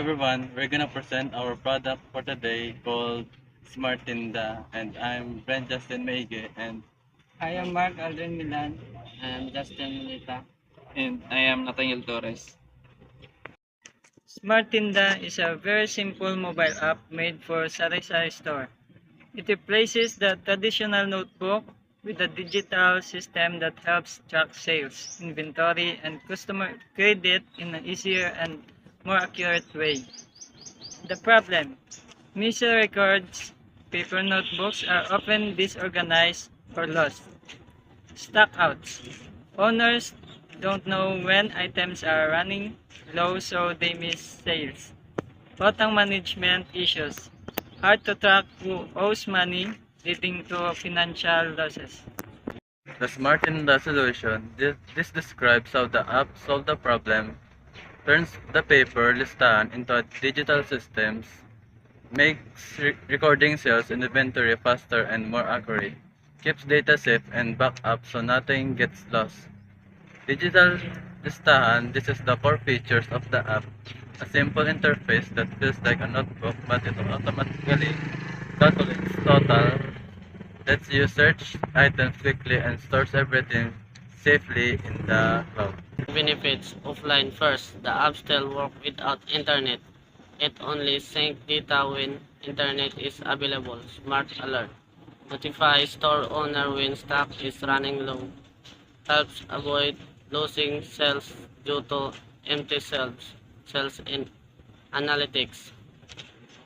everyone, we're gonna present our product for today called Smart Tinda, and I'm Brent Justin Meige, and I am Mark Aldrin Milan. I am Justin Milita. And I am Nathaniel Torres. Smart Tinda is a very simple mobile app made for sari-sari store. It replaces the traditional notebook with a digital system that helps track sales, inventory, and customer credit in an easier and more accurate way. The problem: missing records, paper notebooks are often disorganized or lost. Stockouts. Owners don't know when items are running low, so they miss sales. Utang management issues. Hard to track who owes money, leading to financial losses. the Smart Tinda solution. This describes how the app solves the problem, turns the paper listahan into a digital systems, makes recording sales and inventory faster and more accurate, keeps data safe and backup so nothing gets lost. Digital listahan, this is the core features of the app. A simple interface that feels like a notebook but it automatically calculates total, lets you search items quickly and stores everything safely in the cloud. Benefits offline first. The app still works without internet. It only syncs data when internet is available. Smart alert. Notify store owner when stock is running low. Helps avoid losing sales due to empty shelves. Sales in analytics.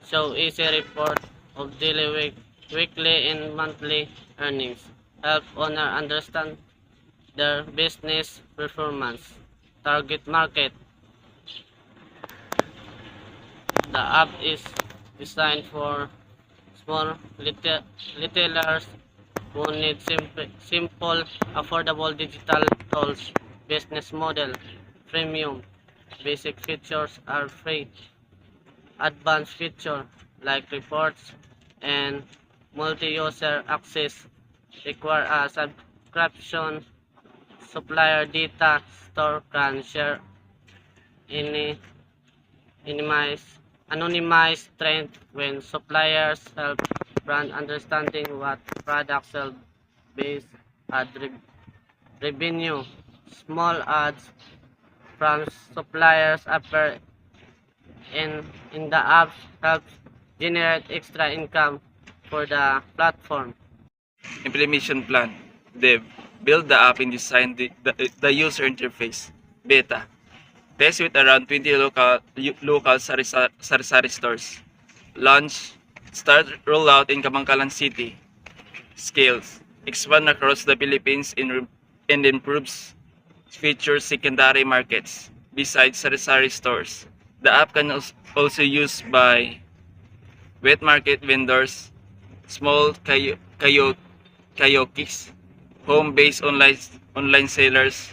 Show easy report of daily, weekly, and monthly earnings. Help owner understand their business performance. Target market. The app is designed for small retailers who need simple, affordable digital tools. Business model. Premium. Basic features are free. Advanced feature like reports and multi-user access require a subscription. Supplier data store can share any anonymized trend when suppliers help brand understanding what products sell based ad revenue. Small ads from suppliers appear in the app helps generate extra income for the platform. Implementation plan. Dev. Build the app and design the user interface. Beta. Test with around 20 local sari-sari stores. Launch. Start rollout in Kamangkalan City. Scales. Expand across the Philippines and improves features secondary markets besides sari-sari stores. The app can also used by wet market vendors, small kayokis, home-based online sellers.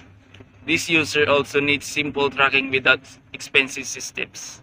This user also needs simple tracking without expensive systems.